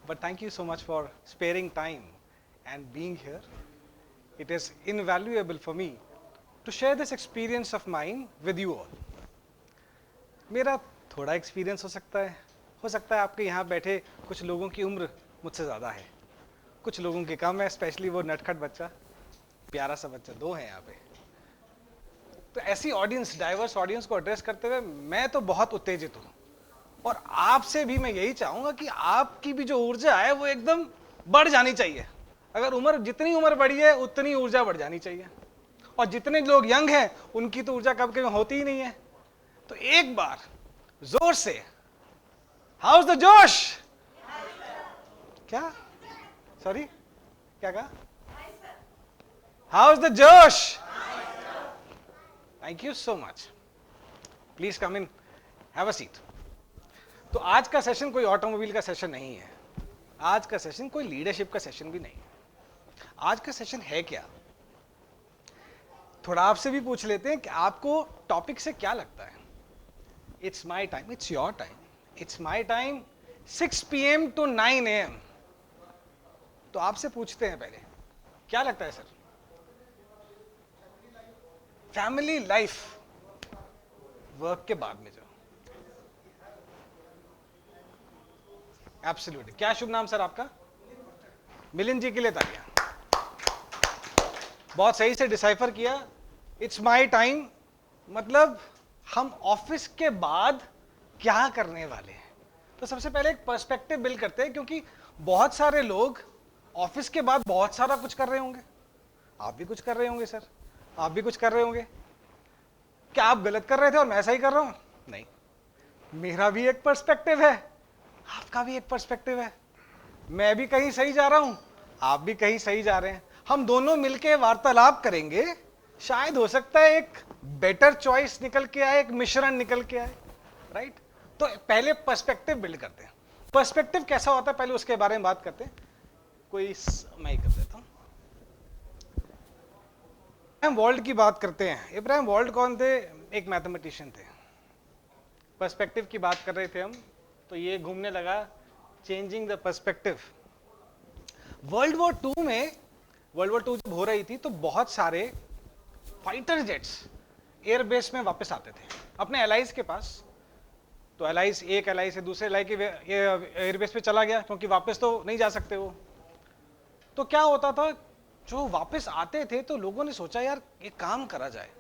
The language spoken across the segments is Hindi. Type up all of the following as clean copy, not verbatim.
but thank you so much for sparing time and being here. It is invaluable for me to share this experience of mine with you all. मेरा थोड़ा एक्सपीरियंस हो सकता है आपके यहाँ बैठे कुछ लोगों की उम्र मुझसे ज़्यादा है, कुछ लोगों की कम है, स्पेशली वो नटखट बच्चा, प्यारा सा बच्चा, दो हैं यहाँ पे। तो ऐसी ऑडियंस, डाइवर्स ऑडियंस को एड्रेस करते हुए मैं तो बहुत उत्तेजित हूँ, और आपसे भी मैं यही चाहूँगा कि आपकी भी जो ऊर्जा है वो एकदम बढ़ जानी चाहिए। अगर जितनी उम्र बढ़ी है उतनी ऊर्जा बढ़ जानी चाहिए, और जितने लोग यंग हैं उनकी तो ऊर्जा कब कभी होती ही नहीं है। तो एक बार जोर से हाउस द जोश, क्या सॉरी क्या कहा, हाउस द जोश। Thank you so much, please come in, have a seat. तो आज का सेशन कोई ऑटोमोबाइल का सेशन नहीं है, आज का सेशन कोई लीडरशिप का सेशन भी नहीं है। आज का सेशन है क्या, थोड़ा आपसे भी पूछ लेते हैं कि आपको टॉपिक से क्या लगता है। It's my time, it's your time, it's my time, 6 PM to 9 AM। तो आपसे पूछते हैं पहले, क्या लगता है सर, फैमिली लाइफ वर्क के बाद में जो, एब्सोल्युटली। क्या शुभ नाम सर आपका? मिलिंद जी के लिए तालियां, बहुत सही से डिसाइफर किया। इट्स माई टाइम मतलब हम ऑफिस के बाद क्या करने वाले हैं। तो सबसे पहले एक पर्सपेक्टिव बिल्ड करते हैं, क्योंकि बहुत सारे लोग ऑफिस के बाद बहुत सारा कुछ कर रहे होंगे। आप भी कुछ कर रहे होंगे सर, आप भी कुछ कर रहे होंगे। क्या आप गलत कर रहे थे और मैं ऐसा ही कर रहा हूं? नहीं, मेरा भी एक पर्सपेक्टिव है, आपका भी एक पर्सपेक्टिव है। मैं भी कहीं सही जा रहा हूं, आप भी कहीं सही जा रहे हैं। हम दोनों मिलकर वार्तालाप करेंगे, शायद हो सकता है एक बेटर चॉइस निकल के आए, एक मिश्रण निकल के आए, राइट। तो पहले पर्सपेक्टिव बिल्ड करते हैं। पर्सपेक्टिव कैसा होता है पहले उसके बारे में बात करते हैं। कोई मैं कर देता हूं, इब्राहिम वॉल्ड की बात करते हैं। इब्राहिम वॉल्ड कौन थे? एक मैथमेटिशियन थे। पर्सपेक्टिव की बात कर रहे थे हम, तो ये घूमने लगा changing the perspective. World war two जब हो रही थी तो बहुत सारे फाइटर जेट्स एयरबेस में वापस आते थे अपने एलाइज के पास। तो एक एलाई से दूसरे एलाई के एयरबेस पे चला गया, क्योंकि वापस तो नहीं जा सकते वो। तो क्या होता था, जो वापस आते थे तो लोगों ने सोचा यार एक काम करा जाए,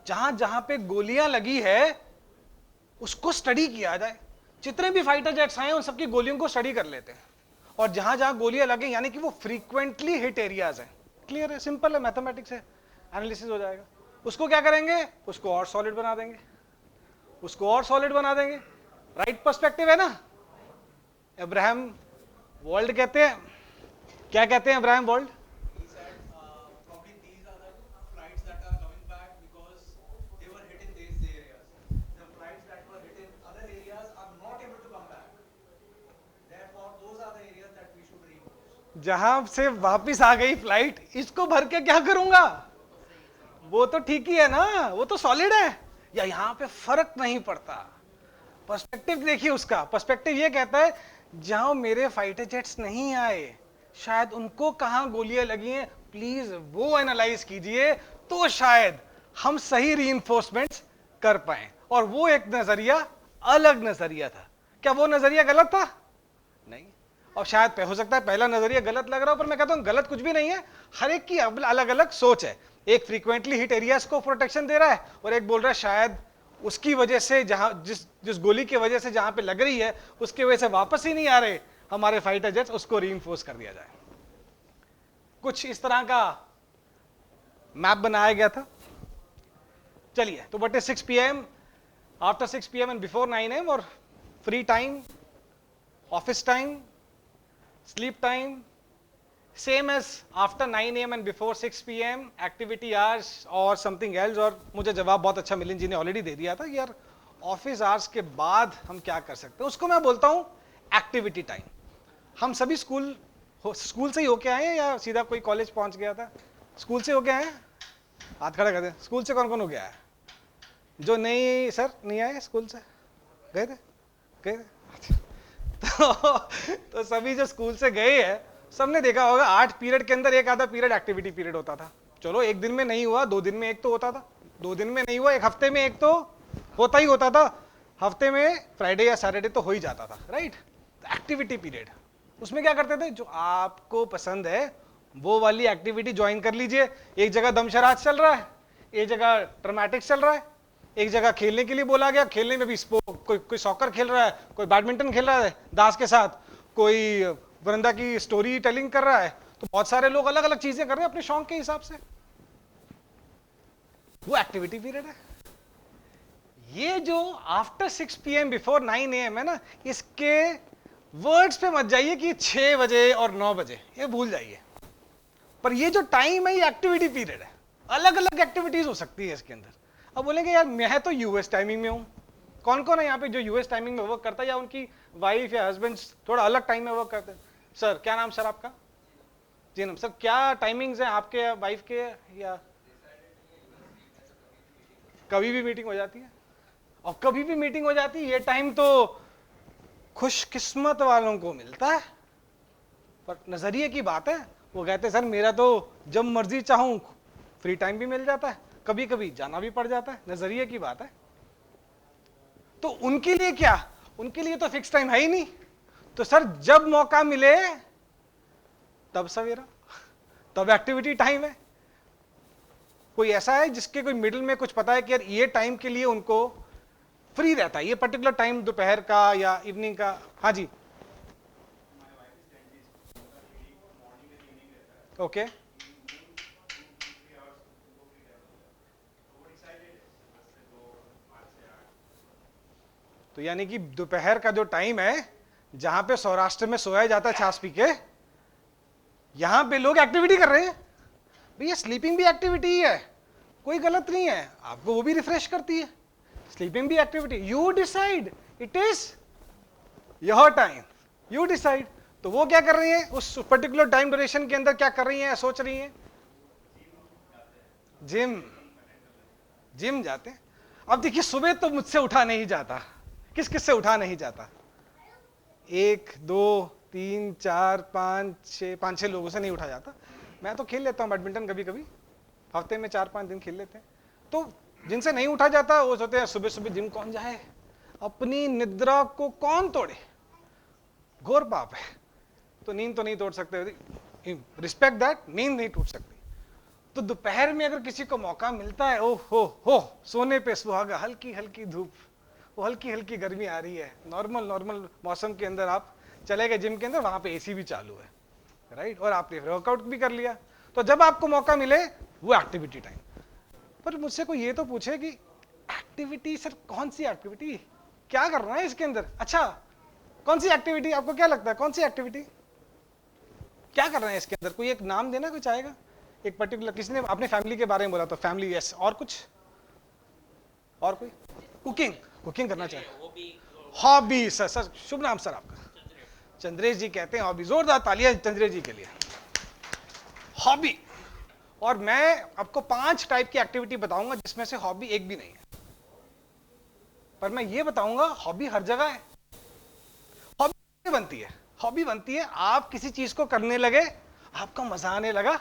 जहां जहां पे गोलियां लगी है उसको स्टडी किया जाए। जितने भी फाइटर जेट्स आए उन सबकी गोलियों को स्टडी कर लेते हैं, और जहां जहां गोलियां लगे यानी कि वो फ्रीक्वेंटली हिट एरियाज हैं। क्लियर है, सिंपल है, मैथमेटिक्स है, एनालिसिस हो जाएगा। उसको क्या करेंगे, उसको और सॉलिड बना देंगे, उसको और सॉलिड बना देंगे। राइट पर्सपेक्टिव है ना। इब्राहिम वॉल्ड कहते हैं, क्या कहते हैं इब्राहिम वॉल्ड? जहां से वापिस आ गई फ्लाइट, इसको भर के क्या करूंगा? वो तो ठीक ही है ना, वो तो सॉलिड है। या यहां पे फर्क नहीं पड़ता। पर्सपेक्टिव देखिए उसका। पर्सपेक्टिव ये कहता है जहां मेरे फाइटर जेट्स नहीं आए, शायद उनको कहां गोलियां लगी हैं, प्लीज वो एनालाइज कीजिए, तो शायद हम सही रीइंफोर्समेंट्स कर पाए। और वो एक नजरिया, अलग नजरिया था। क्या वो नजरिया गलत था? नहीं। और शायद हो सकता है पहला नजरिया गलत लग रहा हो, पर मैं कहता हूं गलत कुछ भी नहीं है। हर एक की अलग अलग सोच है। एक फ्रीक्वेंटली हिट एरियाज को प्रोटेक्शन दे रहा है, और एक बोल रहा है शायद उसकी वजह से जहां जिस गोली की वजह से जहां पे लग रही है उसकी वजह से वापस ही नहीं आ रहे हमारे फाइटर जेट्स, उसको रीइंफोर्स कर दिया जाए। कुछ इस तरह का मैप बनाया गया था। चलिए, तो बटे 6 PM, after 6 PM and before 9 AM, और free time, office time, sleep time, same as after 9 AM and before 6 PM, activity hours or something else। और मुझे जवाब बहुत अच्छा मिलिंद जी ने ऑलरेडी दे दिया था, यार ऑफिस आवर्स के बाद हम क्या कर सकते हैं, उसको मैं बोलता हूं एक्टिविटी टाइम। हम सभी स्कूल से ही होके आए हैं या सीधा कोई कॉलेज पहुंच गया था? स्कूल से होके आए हैं? हाथ खड़ा कर दें। स्कूल से कौन कौन हो गया है? जो नहीं सर नहीं आए स्कूल से, गए थे? तो सभी जो स्कूल से गए हैं सबने देखा होगा 8 पीरियड के अंदर एक आधा पीरियड एक्टिविटी पीरियड होता था। चलो एक दिन में नहीं हुआ, 2 दिन में एक तो होता था, 2 दिन में नहीं हुआ, एक हफ्ते में एक तो होता ही होता था, हफ्ते में फ्राइडे या सैटरडे तो हो ही जाता था, राइट। एक्टिविटी पीरियड, उसमें क्या करते थे, जो आपको पसंद है वो वाली एक्टिविटी ज्वाइन कर लीजिए। एक जगह दमशराज चल रहा है, एक जगह ड्रामेटिक्स चल रहा है, एक जगह खेलने के लिए बोला गया, खेलने में भी कोई सॉकर खेल रहा है, कोई बैडमिंटन खेल रहा है दास के साथ, कोई वृंदा की स्टोरी टेलिंग कर रहा है। तो बहुत सारे लोग अलग अलग चीजें कर रहे हैं अपने शौक के हिसाब से, वो एक्टिविटी पीरियड है। ये जो आफ्टर 6 PM बिफोर 9 AM है ना, इसके वर्ड्स पे मत जाइए कि 6 बजे और 9 बजे, ये भूल जाइए। पर ये जो टाइम है ये एक्टिविटी पीरियड है, अलग अलग एक्टिविटीज हो सकती है इसके अंदर। अब बोलेंगे यार मैं तो यूएस टाइमिंग में हूं, कौन कौन है यहाँ पे जो यूएस टाइमिंग में वर्क करता है या उनकी वाइफ या हस्बैंड थोड़ा अलग टाइम में वर्क करते हैं? सर क्या नाम सर आपका? जी नाम सर, क्या टाइमिंग्स हैं आपके या वाइफ के, या कभी भी मीटिंग हो जाती है? और कभी भी मीटिंग हो जाती है, ये टाइम तो खुशकिस्मत वालों को मिलता है। पर नजरिए की बात है, वो कहते हैं सर मेरा तो जब मर्जी चाहूं फ्री टाइम भी मिल जाता है, कभी कभी जाना भी पड़ जाता है, नजरिए की बात है। तो उनके लिए क्या, उनके लिए तो फिक्स टाइम है ही नहीं। तो सर जब मौका मिले तब सवेरा, तब एक्टिविटी टाइम है। कोई ऐसा है जिसके कोई मिडिल में कुछ पता है कि यार ये टाइम के लिए उनको फ्री रहता है, ये पर्टिकुलर टाइम दोपहर का या इवनिंग का? हाँ जी, ओके। तो यानी कि दोपहर का जो टाइम है जहां पे सौराष्ट्र में सोया जाता है छाछ पी के, यहां पे लोग एक्टिविटी कर रहे हैं। भैया स्लीपिंग भी एक्टिविटी ही है, कोई गलत नहीं है, आपको वो भी रिफ्रेश करती है, स्लीपिंग भी activity. You decide, it is your time, you decide. तो वो क्या कर रही है उस पर्टिकुलर टाइम ड्यूरेशन के अंदर, क्या कर रही है, सोच रही है जिम, जिम जाते हैं। अब देखिए सुबह तो मुझसे उठा नहीं जाता, किस किस से उठा नहीं जाता, 1 2 3 4 5 6 लोगों से नहीं उठा जाता। मैं तो खेल लेता हूँ बैडमिंटन, कभी कभी हफ्ते में 4-5 दिन खेल लेते हैं। तो जिनसे नहीं उठा जाता वो सोचते हैं सुबह सुबह जिम कौन जाए, अपनी निद्रा को कौन तोड़े, घोर पाप है। तो नींद तो नहीं तोड़ सकते, रिस्पेक्ट दैट, नींद नहीं टूट सकती। तो दोपहर में अगर किसी को मौका मिलता है, ओह हो सोने पे सुहागा, हल्की हल्की धूप, वो हल्की हल्की गर्मी आ रही है, नॉर्मल मौसम के अंदर आप चले गए जिम के अंदर, वहां पे एसी भी चालू है, राइट, और आपने वर्कआउट भी कर लिया। तो जब आपको मौका मिले वो एक्टिविटी टाइम। पर मुझसे कोई ये तो पूछे कि एक्टिविटी सर कौन सी एक्टिविटी, क्या करना है इसके अंदर? अच्छा कौन सी एक्टिविटी, आपको क्या लगता है कौन सी एक्टिविटी, क्या करना है इसके अंदर? कोई एक नाम देना कोई चाहेगा, एक पर्टिकुलर? किसी ने अपने फैमिली के बारे में बोला तो फैमिली, यस, और कुछ, और कोई? कुकिंग, कुकिंग करना चाहिए। हॉबी, सर सर शुभ नाम सर आपका? चंद्रेश जी कहते हैं हॉबी, जोरदार तालियां चंद्रेश जी के लिए। हॉबी, और मैं आपको 5 टाइप की एक्टिविटी बताऊंगा जिसमें से हॉबी एक भी नहीं है। पर मैं ये बताऊंगा हॉबी हर जगह है। हॉबी बनती है, हॉबी बनती है आप किसी चीज को करने लगे, आपको मजा आने लगा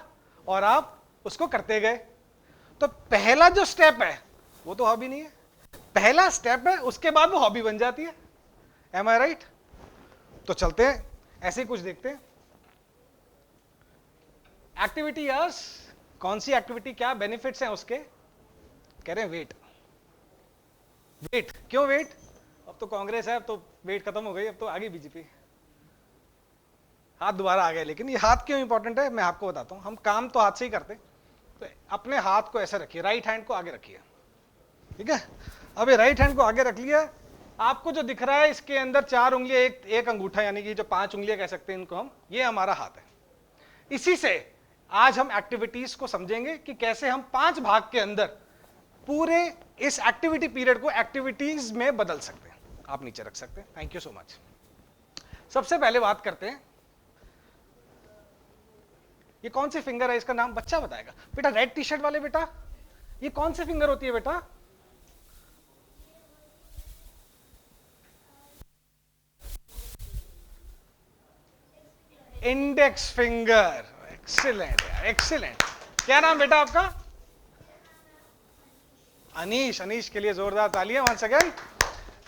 और आप उसको करते गए। तो पहला जो स्टेप है वो तो हॉबी नहीं है, पहला स्टेप है, उसके बाद वो हॉबी बन जाती है। एम आई राइट? तो चलते हैं ऐसे ही कुछ देखते हैं। एक्टिविटी यस, कौन सी एक्टिविटी, क्या बेनिफिट्स हैं उसके? कह रहे हैं वेट। वेट क्यों वेट? अब तो कांग्रेस है, अब तो वेट खत्म हो गई, अब तो आ गई बीजेपी, हाथ दोबारा आ गए। लेकिन ये हाथ क्यों इंपॉर्टेंट है मैं आपको बताता हूं। हम काम तो हाथ से ही करते, तो अपने हाथ को ऐसे रखिए, राइट हैंड को आगे रखिए, ठीक है? अब ये राइट हैंड को आगे रख लिया, आपको जो दिख रहा है इसके अंदर 4 उंगलियां, एक अंगूठा, यानी कि जो 5 उंगलियां कह सकते हैं इनको हम, ये हमारा हाथ है। इसी से आज हम एक्टिविटीज को समझेंगे कि कैसे हम 5 भाग के अंदर पूरे इस एक्टिविटी पीरियड को एक्टिविटीज में बदल सकते हैं। आप नीचे रख सकते हैं, थैंक यू सो मच। सबसे पहले बात करते हैं, ये कौन सी फिंगर है, इसका नाम बच्चा बताएगा। बेटा रेड टी शर्ट वाले बेटा, ये कौन सी फिंगर होती है बेटा? Index finger. एक्सीलेंट यार, एक्सीलेंट। क्या नाम बेटा आपका? अनीश। अनीश के लिए जोरदार तालियां वंस अगेन।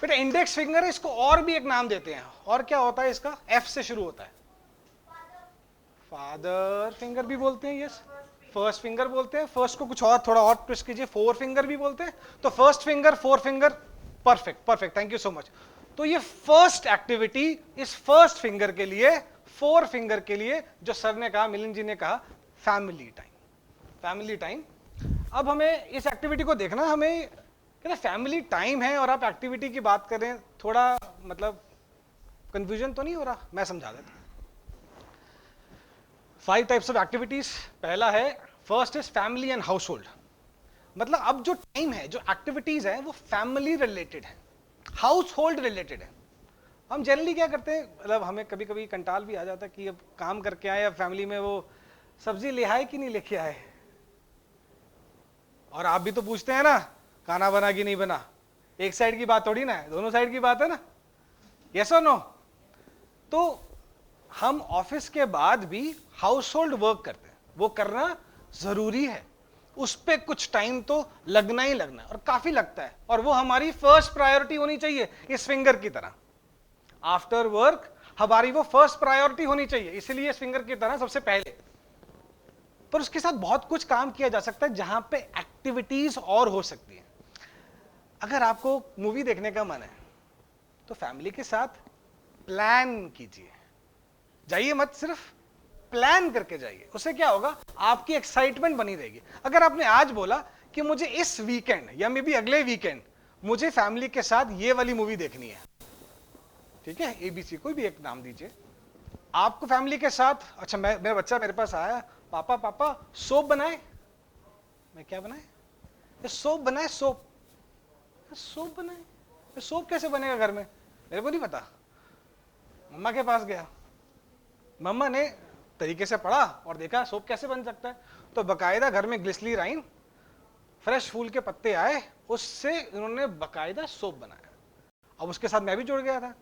बेटा इंडेक्स फिंगर है, इसको और भी एक नाम देते हैं। और क्या होता है इसका? एफ से शुरू होता है। फादर फिंगर भी बोलते हैं, यस। फर्स्ट फिंगर बोलते हैं। फर्स्ट को कुछ और थोड़ा और ट्विस्ट कीजिए, फोर फिंगर भी बोलते हैं। तो first finger, four finger, perfect perfect, thank you so much. तो ये फर्स्ट एक्टिविटी इस फर्स्ट फिंगर के लिए, फोर फिंगर के लिए, जो सर ने कहा, मिलिंद जी ने कहा, फैमिली टाइम। Family time. अब हमें इस एक्टिविटी को देखना, हमें कहते फैमिली टाइम है और आप एक्टिविटी की बात करें, थोड़ा मतलब कंफ्यूजन तो नहीं हो रहा? मैं समझा देता हूं। 5 टाइप्स ऑफ एक्टिविटीज। पहला है, first is family and house hold. मतलब अब जो टाइम है, जो एक्टिविटीज है, वो फैमिली रिलेटेड है, हाउस होल्ड रिलेटेड है। हम जनरली क्या करते हैं, मतलब हमें कभी कभी कंटाल भी आ जाता है कि अब काम करके आए, अब फैमिली में वो सब्जी ले आए कि नहीं लेके आए, और आप भी तो पूछते हैं ना खाना बना कि नहीं बना। एक साइड की बात थोड़ी ना है, दोनों साइड की बात है ना, यस और नो। तो हम ऑफिस के बाद भी हाउस होल्ड वर्क करते हैं, वो करना जरूरी है, उस पर कुछ टाइम तो लगना ही लगना है, और काफी लगता है, और वो हमारी फर्स्ट प्रायोरिटी होनी चाहिए, इस फिंगर की तरह। आफ्टर वर्क हमारी वो फर्स्ट प्रायोरिटी होनी चाहिए, इसलिए इस फिंगर की तरह सबसे पहले। पर उसके साथ बहुत कुछ काम किया जा सकता है, जहां पे एक्टिविटीज और हो सकती है। अगर आपको मूवी देखने का मन है तो फैमिली के साथ प्लान कीजिए, जाइए मत, सिर्फ प्लान करके जाइए। उससे क्या होगा, आपकी एक्साइटमेंट बनी रहेगी। अगर आपने आज बोला कि मुझे इस वीकेंड या मे बी अगले वीकेंड मुझे फैमिली के साथ ये वाली मूवी देखनी है, ठीक है, एबीसी, कोई भी एक नाम दीजिए, आपको फैमिली के साथ, अच्छा मेरा बच्चा मेरे पास आया, पापा पापा सोप बनाए। मैं क्या बनाए? सोप बनाए, सोप। सोप बनाए? सोप कैसे बनेगा घर में? मेरे को नहीं पता। मम्मा के पास गया, मम्मा ने तरीके से पढ़ा और देखा सोप कैसे बन सकता है, तो बकायदा घर में ग्लिसरीन, फ्रेश फूल के पत्ते आए, उससे उन्होंने बकायदा सोप बनाया। अब उसके साथ मैं भी जुड़ गया था,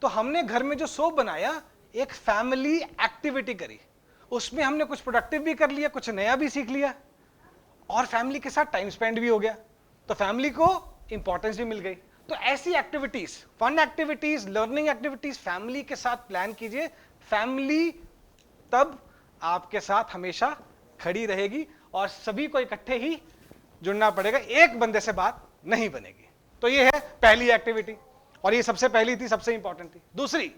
तो हमने घर में जो सोप बनाया, एक फैमिली एक्टिविटी करी, उसमें हमने कुछ प्रोडक्टिव भी कर लिया, कुछ नया भी सीख लिया, और फैमिली के साथ टाइम स्पेंड भी हो गया, तो फैमिली को इंपॉर्टेंस भी मिल गई। तो ऐसी activities, fun activities, learning activities family के साथ प्लान कीजिए। फैमिली तब आपके साथ हमेशा खड़ी रहेगी, और सभी को इकट्ठे ही जुड़ना पड़ेगा, एक बंदे से बात नहीं बनेगी। तो ये है पहली एक्टिविटी, और ये सबसे पहली थी, सबसे इंपॉर्टेंट थी। दूसरी,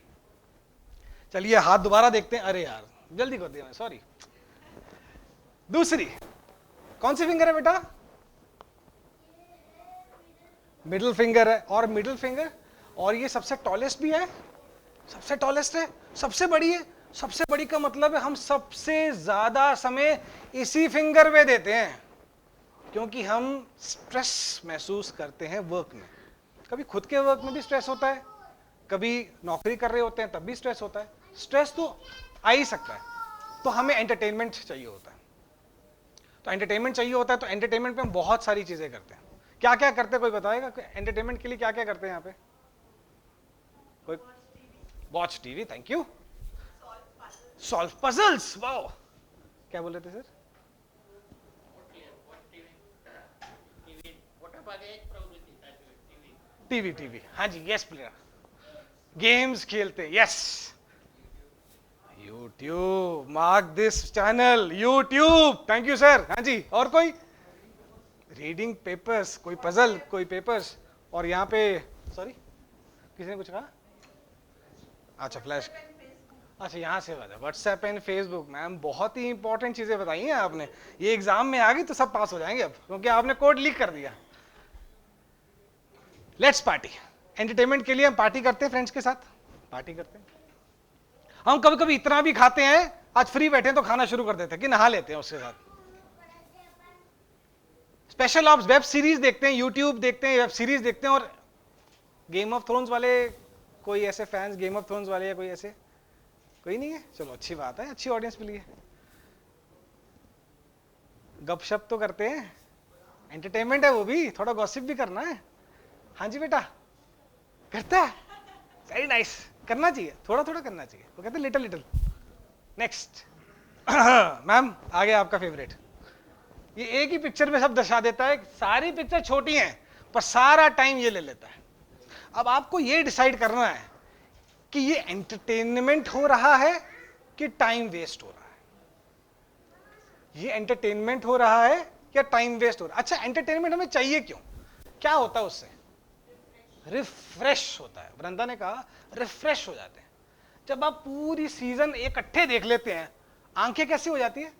चलिए हाथ दोबारा देखते हैं, अरे यार जल्दी कर दिया मैं, सॉरी। दूसरी कौन सी फिंगर है बेटा? मिडिल फिंगर है, और मिडिल फिंगर, और ये सबसे टॉलेस्ट भी है, सबसे टॉलेस्ट है, सबसे बड़ी है। सबसे बड़ी का मतलब है हम सबसे ज्यादा समय इसी फिंगर में देते हैं, क्योंकि हम स्ट्रेस महसूस करते हैं वर्क में। कभी खुद के वर्क में भी स्ट्रेस होता है, कभी नौकरी कर रहे होते हैं तब भी स्ट्रेस होता है, स्ट्रेस तो आ ही सकता है। तो हमें एंटरटेनमेंट चाहिए होता है, तो एंटरटेनमेंट चाहिए होता है, तो एंटरटेनमेंट में हम बहुत सारी चीजें करते हैं। क्या क्या करते हैं, कोई बताएगा? एंटरटेनमेंट के लिए क्या क्या करते हैं यहाँ पे? कोई? Watch TV, thank you. Solve puzzles, wow. क्या बोल रहे थे सर? टीवी, टीवी, हाँ जी, यस प्लेयर। गेम्स खेलते, yes. YouTube, mark this channel, YouTube, thank you sir. हाँ जी, और कोई? रीडिंग पेपर्स, कोई पजल, कोई पेपर्स, और यहाँ पे, सॉरी किसी ने कुछ कहा? अच्छा फ्लैश, अच्छा यहाँ से बात है, व्हाट्सएप एंड फेसबुक। मैम बहुत ही इंपॉर्टेंट चीजें बताई हैं आपने, ये एग्जाम में आ गई तो सब पास हो जाएंगे अब, क्योंकि आपने कोड लीक कर दिया। Let's party. एंटरटेनमेंट के लिए हम पार्टी करते हैं, फ्रेंड्स के साथ पार्टी करते हैं। हम कभी कभी इतना भी खाते हैं, आज फ्री बैठे हैं तो खाना शुरू कर देते हैं कि नहा लेते हैं उसके साथ। स्पेशल ऑप्स वेब सीरीज देखते हैं, यूट्यूब देखते हैं, वेब सीरीज देखते हैं। और गेम ऑफ थ्रोन्स वाले, कोई ऐसे फैंस गेम ऑफ थ्रोन्स वाले, या कोई ऐसे? कोई नहीं है, चलो अच्छी बात है, अच्छी ऑडियंस मिली है। गपशप तो करते हैं, एंटरटेनमेंट है वो भी, थोड़ा गॉसिप भी करना है। हाँ जी बेटा, करता है, वेरी नाइस, करना चाहिए, थोड़ा थोड़ा करना चाहिए, वो कहते हैं लिटिल लिटिल। नेक्स्ट मैम आगे आपका फेवरेट, ये एक ही पिक्चर में सब दर्शा देता है, सारी पिक्चर छोटी हैं पर सारा टाइम ये ले लेता है। अब आपको ये डिसाइड करना है कि ये एंटरटेनमेंट हो रहा है कि टाइम वेस्ट हो रहा है। ये एंटरटेनमेंट हो रहा है या टाइम वेस्ट हो रहा है? अच्छा, एंटरटेनमेंट हमें चाहिए क्यों? क्या होता है उससे? रिफ्रेश होता है। वृंदा ने कहा रिफ्रेश हो जाते हैं। जब आप पूरी सीजन इकट्ठे देख लेते हैं, आंखें कैसी हो जाती है?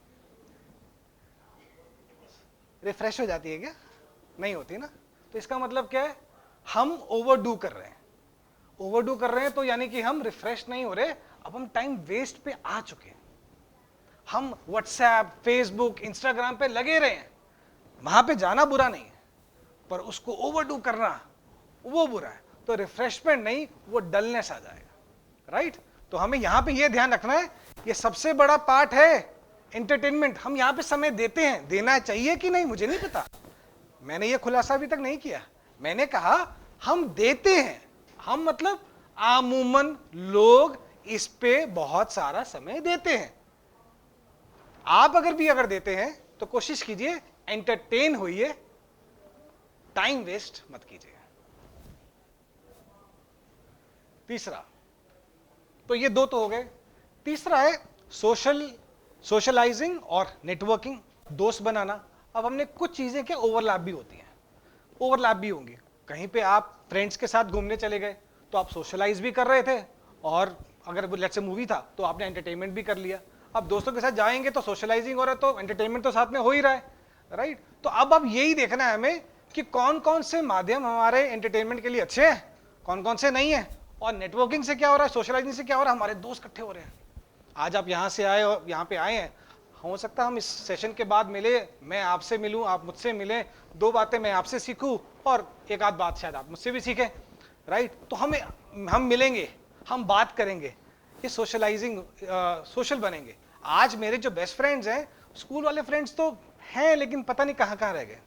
रिफ्रेश हो जाती है क्या? नहीं होती ना। तो इसका मतलब क्या है? हम ओवरडू कर रहे हैं। ओवरडू कर रहे हैं तो यानी कि हम रिफ्रेश नहीं हो रहे, अब हम टाइम वेस्ट पे आ चुके हैं। हम व्हाट्सएप, फेसबुक, इंस्टाग्राम पे लगे रहे हैं। वहां पे जाना बुरा नहीं है, पर उसको ओवरडू करना वो बुरा है। तो रिफ्रेशमेंट नहीं, वो डलनेस आ जाएगा। राइट? तो हमें यहां पे ये ध्यान रखना है, ये सबसे बड़ा पार्ट है एंटरटेनमेंट। हम यहां पे समय देते हैं, देना चाहिए कि नहीं मुझे नहीं पता, मैंने ये खुलासा अभी तक नहीं किया। मैंने कहा हम देते हैं, हम मतलब आमूमन लोग इस पे बहुत सारा समय देते हैं। आप अगर देते हैं तो कोशिश कीजिए एंटरटेन होइए, टाइम वेस्ट मत कीजिए। तीसरा, तो ये दो तो हो गए। तीसरा है सोशलाइजिंग और नेटवर्किंग, दोस्त बनाना। अब हमने कुछ चीजें क्या ओवरलैप भी होती हैं, ओवरलैप भी होंगी। कहीं पे आप फ्रेंड्स के साथ घूमने चले गए तो आप सोशलाइज भी कर रहे थे, और अगर लेट्स से मूवी था तो आपने एंटरटेनमेंट भी कर लिया। अब दोस्तों के साथ जाएंगे तो सोशलाइजिंग हो रहा है, तो एंटरटेनमेंट तो साथ में हो ही रहा है। राइट? तो अब यही देखना है हमें कि कौन कौन से माध्यम हमारे एंटरटेनमेंट के लिए अच्छे हैं, कौन कौन से नहीं है। और नेटवर्किंग से क्या हो रहा है, सोशलाइजिंग से क्या हो रहा है, हमारे दोस्त इकट्ठे हो रहे हैं। आज आप यहाँ से आए और यहाँ पे आए हैं, हो सकता है हम इस सेशन के बाद मिले, मैं आपसे मिलूं, आप मुझसे मिलें, दो बातें मैं आपसे सीखूं और एक आध बात शायद आप मुझसे भी सीखें। राइट? तो हम मिलेंगे, हम बात करेंगे, ये सोशलाइजिंग, सोशल बनेंगे। आज मेरे जो बेस्ट फ्रेंड्स हैं, स्कूल वाले फ्रेंड्स तो हैं, लेकिन पता नहीं कहाँ कहाँ रह गए,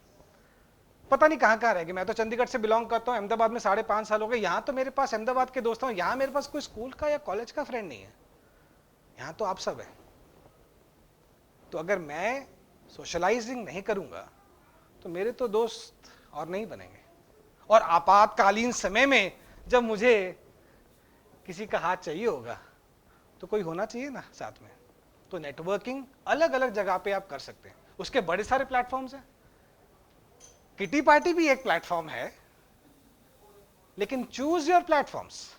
पता नहीं कहाँ कहाँ रह गए। मैं तो चंडीगढ़ से बिलोंग करता हूँ, अहमदाबाद में 5.5 साल हो गए। यहाँ तो मेरे पास अहमदाबाद के दोस्त हैं, यहाँ मेरे पास कोई स्कूल का या कॉलेज का फ्रेंड नहीं है। यहाँ तो आप सब है। तो अगर मैं सोशलाइजिंग नहीं करूंगा तो मेरे तो दोस्त और नहीं बनेंगे। और आपातकालीन समय में जब मुझे किसी का हाथ चाहिए होगा तो कोई होना चाहिए ना साथ में। तो नेटवर्किंग अलग अलग जगह पे आप कर सकते हैं, उसके बड़े सारे प्लेटफॉर्म्स हैं। किटी पार्टी भी एक प्लेटफॉर्म है, लेकिन choose your platforms,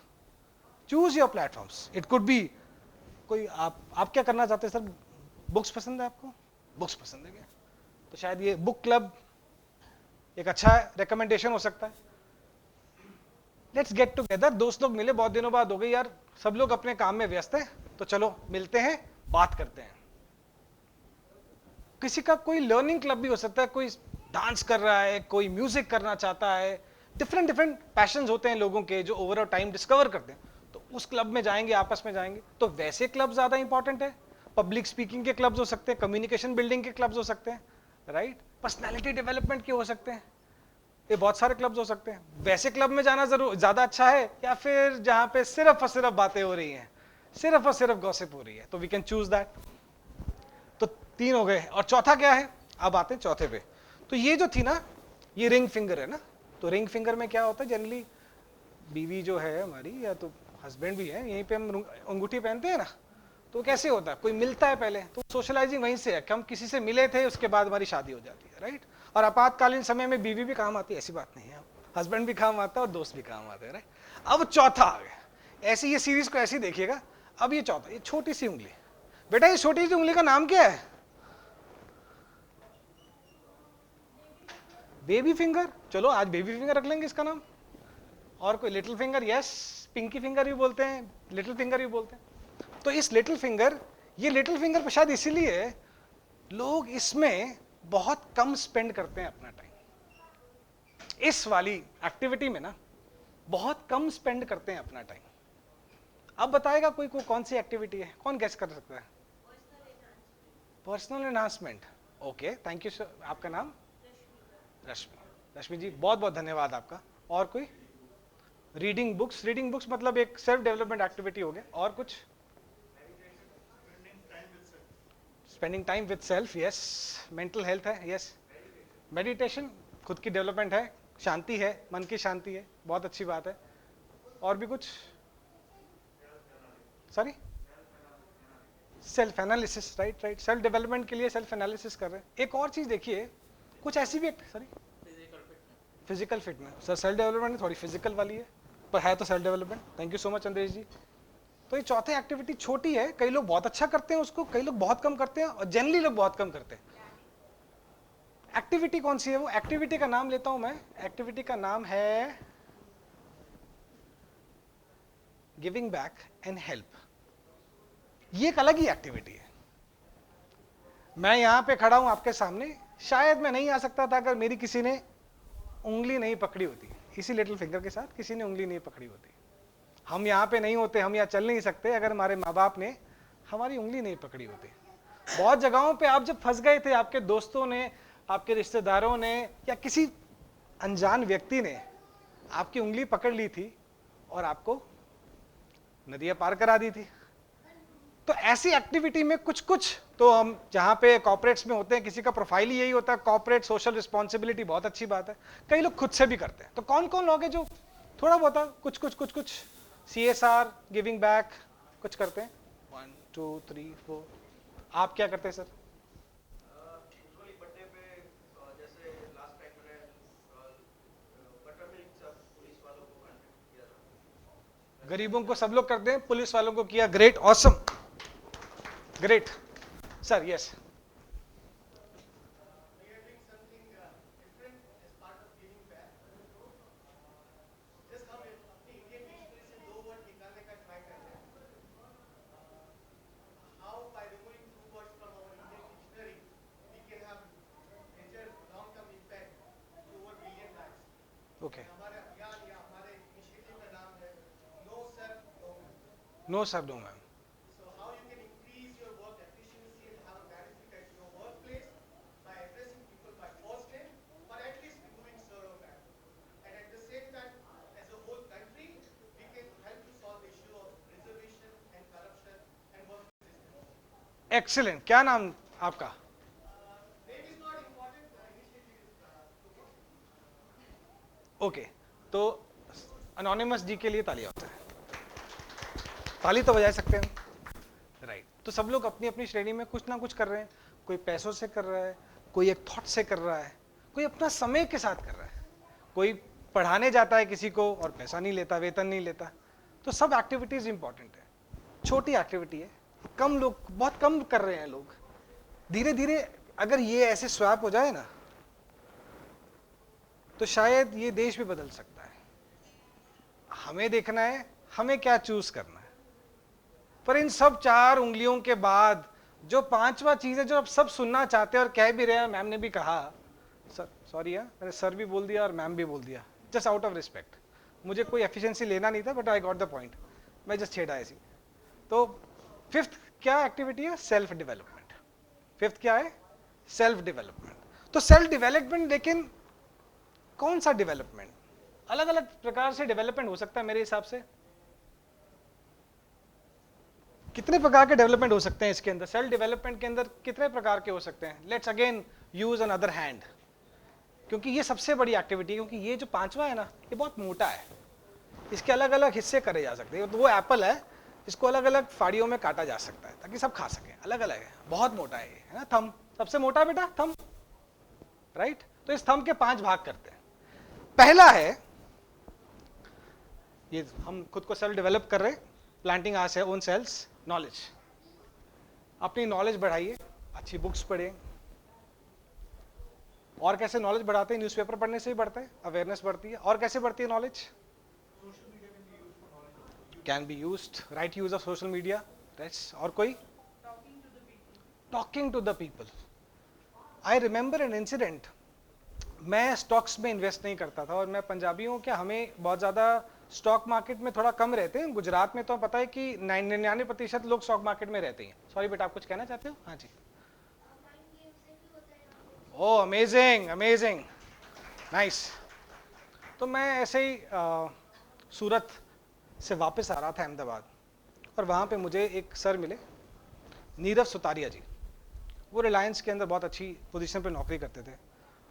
choose your platforms. It could be कोई आप क्या करना चाहते हैं सर? बुक्स पसंद है आपको? बुक्स पसंद है क्या? तो शायद ये बुक क्लब एक अच्छा रिकमेंडेशन हो सकता है। लेट्स गेट टुगेदर, दोस्त लोग मिले, बहुत दिनों बाद हो गई यार, सब लोग अपने काम में व्यस्त हैं, तो चलो मिलते हैं, बात करते हैं। किसी का कोई लर्निंग क्लब भी हो सकता है, कोई डांस कर रहा है, कोई म्यूजिक करना चाहता है। डिफरेंट डिफरेंट पैशंस होते हैं लोगों के जो ओवर टाइम डिस्कवर करते हैं, तो उस क्लब में जाएंगे, आपस में जाएंगे। तो वैसे क्लब ज्यादा इंपॉर्टेंट है। पब्लिक स्पीकिंग के क्लब्स हो सकते हैं, कम्युनिकेशन बिल्डिंग के क्लब्स हो सकते हैं, राइट? पर्सनालिटी डेवलपमेंट के हो सकते हैं, ये बहुत सारे क्लब्स हो सकते हैं। वैसे क्लब में जाना जरूर ज्यादा अच्छा है, या फिर जहां पे सिर्फ और सिर्फ बातें हो रही हैं, सिर्फ और सिर्फ गॉसिप हो रही है, तो वी कैन चूज दैट। तो 3 हो गए, और चौथा क्या है? अब आते हैं चौथे पे। तो ये जो थी ना, ये रिंग फिंगर है ना। तो रिंग फिंगर में क्या होता है, जनरली बीवी जो है हमारी, या तो हस्बैंड भी है, यहीं पे हम अंगूठी पहनते हैं ना। तो कैसे होता है, कोई मिलता है पहले, तो सोशलाइजिंग वहीं से है कि हम किसी से मिले थे, उसके बाद हमारी शादी हो जाती है, राइट? और आपातकालीन समय में बीवी भी काम आती है, ऐसी बात नहीं है, हस्बैंड भी काम आता है और दोस्त भी काम आते हैं, राइट? अब चौथा आ गया। ऐसी ये सीरीज को ऐसी देखिएगा। अब ये चौथा, ये छोटी सी उंगली, बेटा ये छोटी सी उंगली का नाम क्या है? Baby finger. चलो आज बेबी फिंगर रख लेंगे इसका नाम। और कोई little finger, yes, pinky finger भी बोलते हैं, लिटिल फिंगर भी बोलते हैं। तो इस लिटिल फिंगर, ये लिटिल फिंगर शायद इसीलिए लोग इसमें बहुत कम स्पेंड करते हैं अपना टाइम। इस वाली एक्टिविटी में ना बहुत कम स्पेंड करते हैं अपना टाइम। अब बताएगा कोई को कौन सी एक्टिविटी है? कौन गेस कर सकता है? Personal enhancement. Okay, thank you sir. आपका नाम? रश्मि। रश्मि जी बहुत बहुत धन्यवाद आपका। और कोई? Reading books. रीडिंग बुक्स मतलब एक सेल्फ डेवलपमेंट एक्टिविटी हो गया। और कुछ? Spending time with self, yes. Mental health है, यस। मेडिटेशन, खुद की डेवलपमेंट है, शांति है, मन की शांति है, बहुत अच्छी बात है। और भी कुछ? Sorry? Self analysis, right right. Self development के लिए सेल्फ एनालिसिस कर रहे हैं। एक और चीज देखिए, कुछ ऐसी भी, sorry, physical fitness. Sir self development थोड़ी फिजिकल वाली है, पर है तो self development. Thank you so much Andesh ji. तो ये चौथे एक्टिविटी छोटी है, कई लोग बहुत अच्छा करते हैं उसको, कई लोग बहुत कम करते हैं, और जनरली लोग बहुत कम करते हैं। एक्टिविटी कौन सी है? वो एक्टिविटी का नाम लेता हूं मैं। एक्टिविटी का नाम है गिविंग बैक एंड हेल्प। ये एक अलग ही एक्टिविटी है। मैं यहां पे खड़ा हूं आपके सामने, शायद मैं नहीं आ सकता था अगर मेरी किसी ने उंगली नहीं पकड़ी होती, इसी लिटिल फिंगर के साथ किसी ने उंगली नहीं पकड़ी होती। हम यहाँ पे नहीं होते, हम यहाँ चल नहीं सकते अगर हमारे माँ बाप ने हमारी उंगली नहीं पकड़ी होती। बहुत जगहों पे आप जब फंस गए थे, आपके दोस्तों ने, आपके रिश्तेदारों ने, या किसी अनजान व्यक्ति ने आपकी उंगली पकड़ ली थी और आपको नदियां पार करा दी थी। तो ऐसी एक्टिविटी में कुछ कुछ तो हम जहाँ पे कॉर्पोरेट्स में होते हैं, किसी का प्रोफाइल ही यही होता है, कॉर्पोरेट सोशल रिस्पॉन्सिबिलिटी, बहुत अच्छी बात है। कई लोग खुद से भी करते हैं। तो कौन कौन लोग हैं जो थोड़ा बहुत कुछ CSR, गिविंग बैक कुछ करते हैं? 1 2 3 4। आप क्या करते हैं सर? गरीबों को सब लोग करते हैं, पुलिस वालों को किया, great, awesome, great sir. Yes, okay. No sir, no ma'am. Excellent. क्या नाम आपका? ओके, तो अनोनिमस जी के लिए तालियां होता है, ताली तो बजा सकते हैं, राइट। तो सब लोग अपनी अपनी श्रेणी में कुछ ना कुछ कर रहे हैं। कोई पैसों से कर रहा है, कोई एक थॉट से कर रहा है, कोई अपना समय के साथ कर रहा है, कोई पढ़ाने जाता है किसी को और पैसा नहीं लेता, वेतन नहीं लेता। तो सब एक्टिविटीज इंपॉर्टेंट है। छोटी एक्टिविटी है, कम लोग, बहुत कम कर रहे हैं लोग। धीरे धीरे अगर ये ऐसे स्वैप हो जाए ना, तो शायद ये देश भी बदल सकता है। हमें देखना है हमें क्या चूज करना है। पर इन सब 4 उंगलियों के बाद जो 5वां चीज है, जो आप सब सुनना चाहते हैं और कह भी रहे हैं, मैम ने भी कहा, सर सॉरी है, मैंने सर भी बोल दिया और मैम भी बोल दिया, जस्ट आउट ऑफ रिस्पेक्ट। मुझे कोई एफिशिएंसी लेना नहीं था, but I got the point, मैं जस्ट छेड़ा ऐसी। तो 5th क्या एक्टिविटी है? Self development. 5th क्या है? Self development. तो सेल्फ डेवलपमेंट, लेकिन कौन सा डेवलपमेंट? अलग अलग प्रकार से डेवलपमेंट हो सकता है मेरे हिसाब से। कितने प्रकार के डेवलपमेंट हो सकते हैं इसके अंदर? सेल्फ डेवलपमेंट के अंदर कितने प्रकार के हो सकते हैं? Let's again use N other hand, क्योंकि ये सबसे बड़ी एक्टिविटी है। क्योंकि ये जो 5वां है ना, ये बहुत मोटा है, इसके अलग अलग हिस्से करे जा सकते हैं। तो वो एप्पल है, इसको अलग अलग फाड़ियों में काटा जा सकता है ताकि सब खा सकें। अलग अलग है, बहुत मोटा है ये, है ना। थंब सबसे मोटा है बेटा, थंब, राइट। तो इस थंब के 5 भाग करते हैं। पहला है, ये हम खुद को सेल्फ डेवलप कर रहे हैं, planting our own cells knowledge. अपनी नॉलेज बढ़ाइए, अच्छी बुक्स पढ़िए। और कैसे नॉलेज बढ़ाते हैं? न्यूज़पेपर पढ़ने से ही बढ़ता है, अवेयरनेस बढ़ती है। और कैसे बढ़ती है knowledge? Can be used, right use of social media, right. और कोई? Talking to the people. I remember an incident. मैं स्टॉक्स में इन्वेस्ट नहीं करता था, और मैं पंजाबियों के, हमें बहुत ज़्यादा स्टॉक मार्केट में थोड़ा कम रहते हैं। गुजरात में तो पता है कि 99% लोग स्टॉक मार्केट में रहते हैं। सॉरी बेटा, आप कुछ कहना चाहते हो? हाँ जी। Oh amazing, amazing, nice. तो मैं ऐसे ही सूरत से वापस आ रहा था अहमदाबाद, और वहाँ पे मुझे एक सर मिले, नीरव सुतारिया जी। वो रिलायंस के अंदर बहुत अच्छी पोजीशन पे नौकरी करते थे,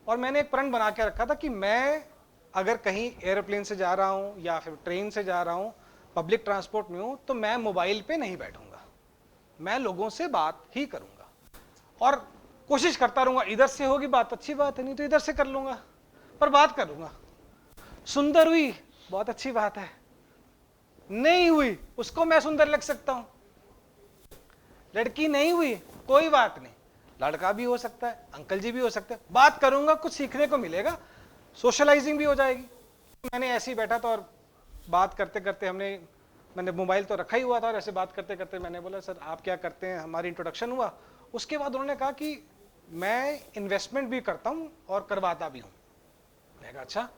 और मैंने एक प्रण बना के रखा था कि मैं अगर कहीं एयरप्लेन से जा रहा हूँ या फिर ट्रेन से जा रहा हूँ, पब्लिक ट्रांसपोर्ट में हूँ, तो मैं मोबाइल पे नहीं बैठूंगा, मैं लोगों से बात ही करूंगा और कोशिश करता रहूंगा। इधर से होगी बात अच्छी बात है, नहीं तो इधर से कर लूंगा, पर बात करूंगा। सुंदर हुई बहुत अच्छी बात है, नहीं हुई उसको मैं सुंदर लग सकता हूं, लड़की नहीं हुई कोई बात नहीं, लड़का भी हो सकता है, अंकल जी भी हो सकते हैं, बात करूंगा, कुछ सीखने को मिलेगा, सोशलाइजिंग भी हो जाएगी। मैंने ऐसे ही बैठा था और बात करते करते मैंने मोबाइल तो रखा ही हुआ था, और ऐसे बात करते करते मैंने बोला सर आप क्या करते हैं, हमारी इंट्रोडक्शन हुआ। उसके बाद उन्होंने कहा कि मैं इन्वेस्टमेंट भी करता हूं और करवाता भी हूं। मैंने कहा अच्छा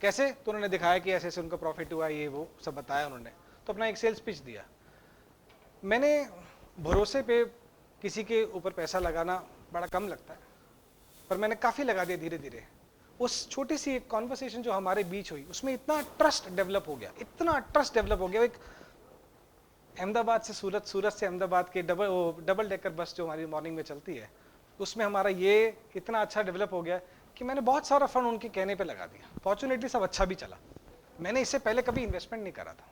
कैसे, तो उन्होंने दिखाया कि ऐसे ऐसे उनका प्रॉफिट हुआ, ये वो सब बताया उन्होंने, तो अपना एक सेल्स पिच दिया। मैंने भरोसे पे किसी के ऊपर पैसा लगाना बड़ा कम लगता है, पर मैंने काफ़ी लगा दिया धीरे धीरे। उस छोटी सी एक कॉन्वर्सेशन जो हमारे बीच हुई, उसमें इतना ट्रस्ट डेवलप हो गया, इतना ट्रस्ट डेवलप हो गया। एक अहमदाबाद से सूरत, सूरत से अहमदाबाद के डबल डेकर बस जो हमारी मॉर्निंग में चलती है, उसमें हमारा ये इतना अच्छा डेवलप हो गया कि मैंने बहुत सारा फंड उनके कहने पे लगा दिया। फॉर्चुनेटली सब अच्छा भी चला। मैंने इससे पहले कभी इन्वेस्टमेंट नहीं करा था,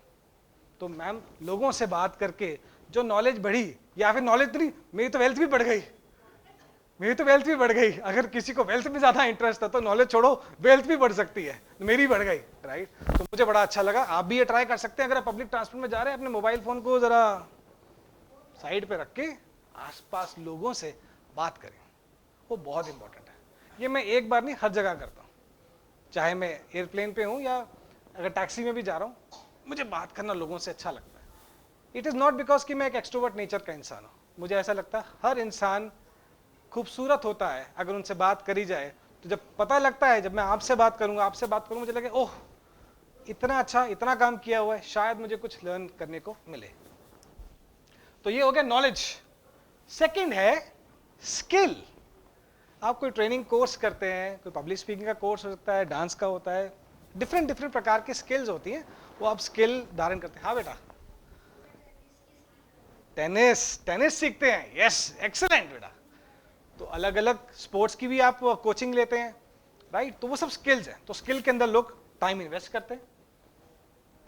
तो मैम लोगों से बात करके जो नॉलेज बढ़ी, या फिर नॉलेज नहीं, मेरी तो वेल्थ भी बढ़ गई, मेरी तो वेल्थ भी बढ़ गई। अगर किसी को वेल्थ में ज्यादा इंटरेस्ट है तो नॉलेज छोड़ो, वेल्थ भी बढ़ सकती है, मेरी बढ़ गई, राइट। तो मुझे बड़ा अच्छा लगा। आप भी ये ट्राई कर सकते हैं। अगर आप पब्लिक ट्रांसपोर्ट में जा रहे हैं, अपने मोबाइल फोन को जरा साइड पे रख के आसपास लोगों से बात करें, वो बहुत इंपॉर्टेंट है। ये मैं एक बार नहीं, हर जगह करता हूँ, चाहे मैं एयरप्लेन पे हूँ या अगर टैक्सी में भी जा रहा हूँ, मुझे बात करना लोगों से अच्छा लगता है। इट इज़ नॉट बिकॉज कि मैं एक एक्सट्रोवर्ट नेचर का इंसान हूँ, मुझे ऐसा लगता है हर इंसान खूबसूरत होता है अगर उनसे बात करी जाए। तो जब पता लगता है, जब मैं आपसे बात करूंगा, मुझे लगे ओह इतना अच्छा, इतना काम किया हुआ है, शायद मुझे कुछ लर्न करने को मिले। तो ये हो गया नॉलेज। सेकंड है स्किल। आप कोई ट्रेनिंग कोर्स करते हैं, कोई पब्लिक स्पीकिंग का कोर्स हो सकता है, डांस का होता है, डिफरेंट डिफरेंट प्रकार की स्किल्स होती हैं, वो आप स्किल धारण करते हैं। हाँ बेटा, टेनिस सीखते हैं, यस एक्सीलेंट बेटा। तो अलग अलग स्पोर्ट्स की भी आप कोचिंग लेते हैं, राइट। तो वो सब स्किल्स हैं। तो स्किल के अंदर लोग टाइम इन्वेस्ट करते हैं।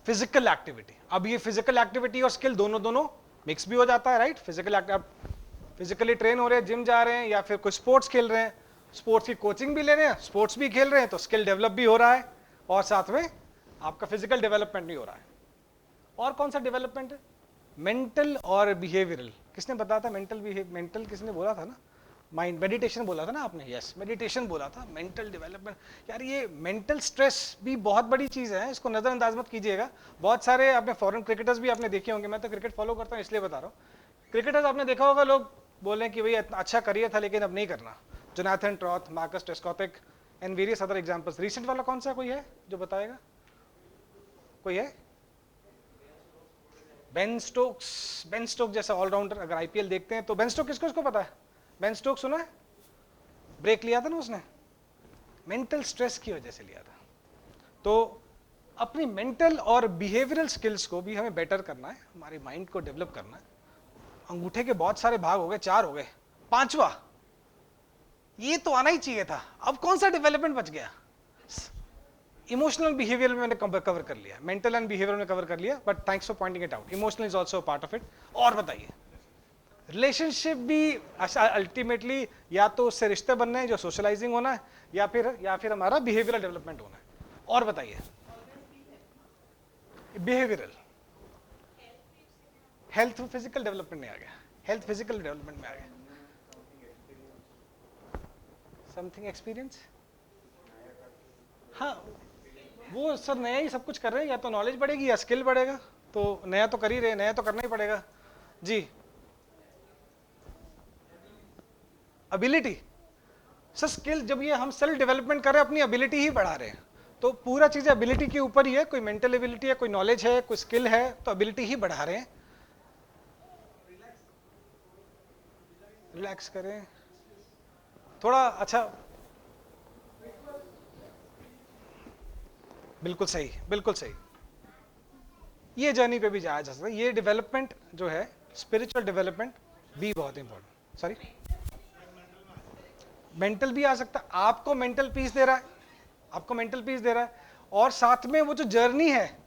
फिजिकल एक्टिविटी, अब ये फिजिकल एक्टिविटी और स्किल दोनों मिक्स भी हो जाता है, राइट। फिजिकली ट्रेन हो रहे हैं, जिम जा रहे हैं, या फिर कोई स्पोर्ट्स खेल रहे हैं, स्पोर्ट्स की कोचिंग भी ले रहे हैं, स्पोर्ट्स भी खेल रहे हैं, तो स्किल डेवलप भी हो रहा है और साथ में आपका फिजिकल डेवलपमेंट भी हो रहा है। और कौन सा डेवलपमेंट है? मेंटल और बिहेवियरल। किसने बताया था मेंटल किसने बोला था ना? माइंड, मेडिटेशन बोला था ना आपने? यस, मेडिटेशन बोला था। मेंटल डेवलपमेंट, यार ये मेंटल स्ट्रेस भी बहुत बड़ी चीज़ है, इसको नज़रअंदाज मत कीजिएगा। बहुत सारे आपने फॉरेन क्रिकेटर्स भी आपने देखे होंगे, मैं तो क्रिकेट फॉलो करता हूँ इसलिए बता रहा हूँ। क्रिकेटर्स आपने देखा होगा, लोग बोले कि भाई अच्छा करियर था लेकिन अब नहीं करना। Jonathan Trott, Marcus Trescothick and various other examples. Recent वाला कौन सा कोई है जो बताएगा? कोई है? बेन स्टोक्स जैसा ऑलराउंडर। अगर आईपीएल देखते हैं तो बेन स्टोक्स किसको पता है? बेन स्टोक्स सुना है? ब्रेक लिया था ना उसने, मेंटल स्ट्रेस की वजह से लिया था। तो अपनी मेंटल और बिहेवियरल स्किल्स को भी हमें बेटर करना है, हमारे माइंड को डेवलप करना है। अंगूठे के बहुत सारे भाग हो गए, 4 हो गए, 5वां ये तो आना ही चाहिए था। अब कौन सा डेवलपमेंट बच गया? इमोशनल बिहेवियर में मैंने कवर कर लिया, मेंटल एंड बिहेवियर में कवर कर लिया, but thanks for pointing it out. Emotional is also part of it. और बताइए, रिलेशनशिप भी अल्टीमेटली या तो उससे रिश्ते बनने हैं जो सोशलाइजिंग होना है, या फिर हमारा बिहेवियरल डेवलपमेंट होना है। और बताइए, बिहेवियरल, हेल्थ फिजिकल डेवलपमेंट में आ गया, हेल्थ फिजिकल डेवलपमेंट में आ गया। समथिंग एक्सपीरियंस, हाँ वो सर नया ही सब कुछ कर रहे हैं, या तो नॉलेज बढ़ेगी या स्किल बढ़ेगा। तो नया तो कर ही रहे, नया तो करना ही पड़ेगा जी। एबिलिटी, सर स्किल, जब ये हम सेल्फ डेवलपमेंट कर रहे हैं, अपनी एबिलिटी ही बढ़ा रहे हैं, तो पूरा चीज एबिलिटी के ऊपर ही है। कोई मेंटल एबिलिटी है, कोई नॉलेज है, कोई स्किल है, तो एबिलिटी ही बढ़ा रहे हैं। रिलैक्स करें थोड़ा, अच्छा बिल्कुल सही, बिल्कुल सही। ये जर्नी पे भी जाया जा सकता है। ये डेवलपमेंट जो है, स्पिरिचुअल डेवलपमेंट भी बहुत इंपॉर्टेंट। सॉरी, मेंटल भी आ सकता है, आपको मेंटल पीस दे रहा है, आपको मेंटल पीस दे रहा है, और साथ में वो जो जर्नी है,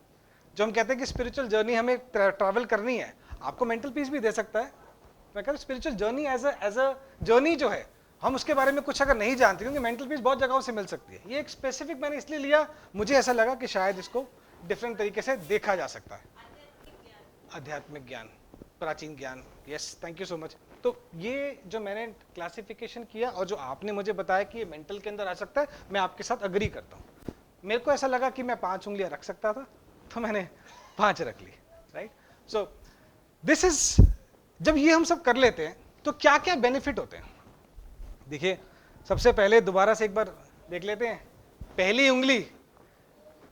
जो हम कहते हैं कि स्पिरिचुअल जर्नी हमें ट्रैवल करनी है, आपको मेंटल पीस भी दे सकता है। मैं कहता हूँ spiritual journey as a journey जो है, हम उसके बारे में कुछ अगर नहीं जानते, क्योंकि मेंटल पीस बहुत जगहों से मिल सकती है, ये एक स्पेसिफिक मैंने इसलिए लिया, मुझे ऐसा लगा कि शायद इसको डिफरेंट तरीके से देखा जा सकता है। आध्यात्मिक ज्ञान, प्राचीन ज्ञान, yes, thank you so much. तो ये जो मैंने क्लासिफिकेशन किया और जो आपने मुझे बताया कि ये मेंटल के अंदर आ सकता है, मैं आपके साथ अग्री करता हूँ। मेरे को ऐसा लगा कि मैं 5 उंगलियां रख सकता था, तो मैंने 5 रख ली, राइट। सो दिस इज, जब ये हम सब कर लेते हैं तो क्या क्या बेनिफिट होते हैं। देखिए, सबसे पहले दोबारा से एक बार देख लेते हैं। पहली उंगली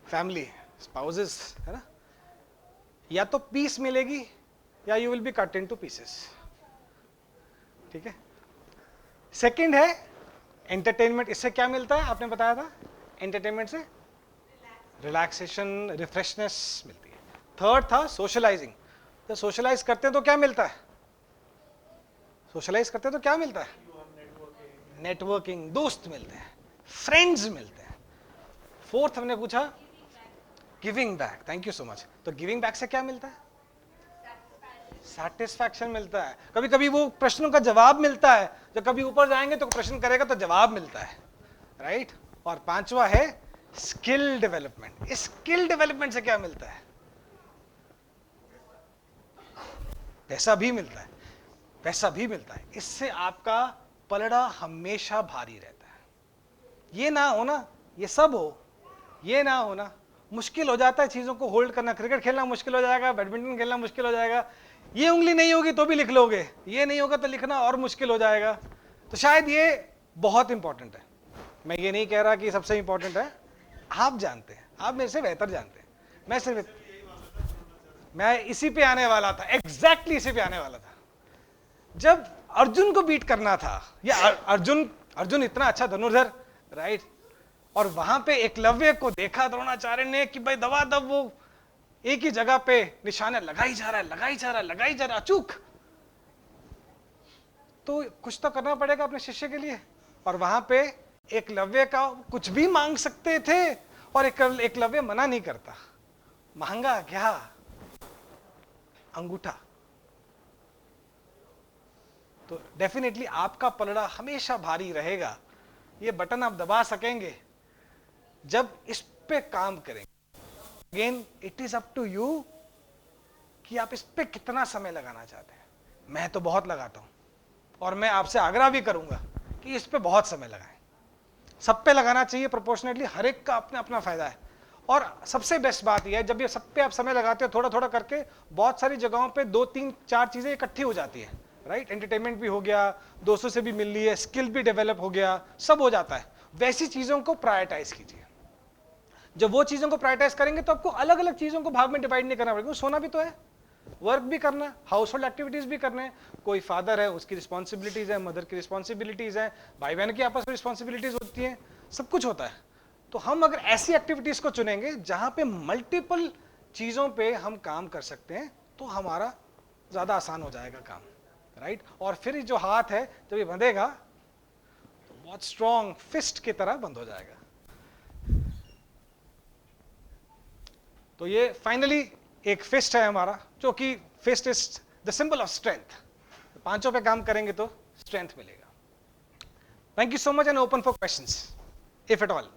फैमिली, स्पाउसेस, है ना, या तो पीस मिलेगी या you will be cut into pieces, ठीक है। सेकंड है एंटरटेनमेंट, इससे क्या मिलता है, आपने बताया था, एंटरटेनमेंट से रिलैक्सेशन, रिफ्रेशनेस मिलती है। थर्ड था सोशलाइजिंग, तो सोशलाइज करते हैं तो क्या मिलता है, सोशलाइज करते हैं तो क्या मिलता है, नेटवर्किंग, दोस्त मिलते हैं, फ्रेंड्स मिलते हैं। फोर्थ हमने पूछा giving back, thank you so much. तो गिविंग बैक से क्या मिलता है, सेटिस्फैक्शन मिलता है, कभी कभी वो प्रश्नों का जवाब मिलता है, जब कभी ऊपर जाएंगे तो प्रश्न करेगा तो जवाब मिलता है, राइट। और पांचवा है स्किल डेवलपमेंट। स्किल डेवलपमेंट से क्या मिलता है, पैसा भी मिलता है, पैसा भी मिलता है। इससे आपका पलड़ा हमेशा भारी रहता है। ये ना हो ना, ये सब हो, ये ना हो ना, मुश्किल हो जाता है चीजों को होल्ड करना। क्रिकेट खेलना मुश्किल हो जाएगा, बैडमिंटन खेलना मुश्किल हो जाएगा, ये उंगली नहीं होगी तो भी लिख लोगे, ये नहीं होगा तो लिखना और मुश्किल हो जाएगा। तो शायद ये बहुत इंपॉर्टेंट है। मैं ये नहीं कह रहा कि सबसे इंपॉर्टेंट है, आप जानते हैं, आप मेरे से बेहतर जानते हैं। मैं इसी पे आने वाला था, एग्जैक्टली इसी पे आने वाला था। जब अर्जुन को बीट करना था, या अर्जुन इतना अच्छा धनुर्धर, राइट, और वहां पे एकलव्य को देखा द्रोणाचार्य ने कि भाई दबादब वो एक ही जगह पे निशाना लगाई जा रहा है, अचूक, तो कुछ तो करना पड़ेगा अपने शिष्य के लिए। और वहां पे एकलव्य का कुछ भी मांग सकते थे और एकलव्य मना नहीं करता। महंगा क्या, अंगूठा। तो डेफिनेटली आपका पलड़ा हमेशा भारी रहेगा। ये बटन आप दबा सकेंगे जब इस पे काम करेंगे। Again it is up to you कि आप इस पे कितना समय लगाना चाहते हैं। मैं तो बहुत लगाता हूं, और मैं आपसे आग्रह भी करूंगा कि इस पे बहुत समय लगाएं। सब पे लगाना चाहिए प्रोपोर्शनेटली, हर एक का अपना अपना फायदा है। और सबसे बेस्ट बात यह है, जब ये सब पे आप समय लगाते हो थोड़ा थोड़ा करके, बहुत सारी जगहों पे 2 3 4 चीजें इकट्ठी हो जाती है, राइट। एंटरटेनमेंट भी हो गया, दोस्तों से भी मिल लिए, स्किल भी डेवलप हो गया, सब हो जाता है। वैसी चीजों को प्रायोरिटाइज कीजिए। जब वो चीजों को प्रायोरिटाइज करेंगे तो आपको अलग अलग चीजों को भाग में डिवाइड नहीं करना पड़ेगा। सोना भी तो है, वर्क भी करना, हाउस होल्ड एक्टिविटीज भी करने। कोई फादर है, उसकी रिस्पॉन्सिबिलिटीज है, मदर की रिस्पॉन्सिबिलिटीज है, भाई बहन की आपस में रिस्पॉन्सिबिलिटीज होती है, सब कुछ होता है। तो हम अगर ऐसी एक्टिविटीज को चुनेंगे जहां पे मल्टीपल चीजों पे हम काम कर सकते हैं, तो हमारा ज्यादा आसान हो जाएगा काम, राइट। और फिर जो हाथ है जब ये बंधेगा तो बहुत स्ट्रॉन्ग फिस्ट की तरह बंद हो जाएगा। तो ये फाइनली एक फिस्ट है हमारा, जो कि fist is the symbol of strength. पांचों पे काम करेंगे तो स्ट्रेंथ मिलेगा। Thank you so much and open for questions if at all.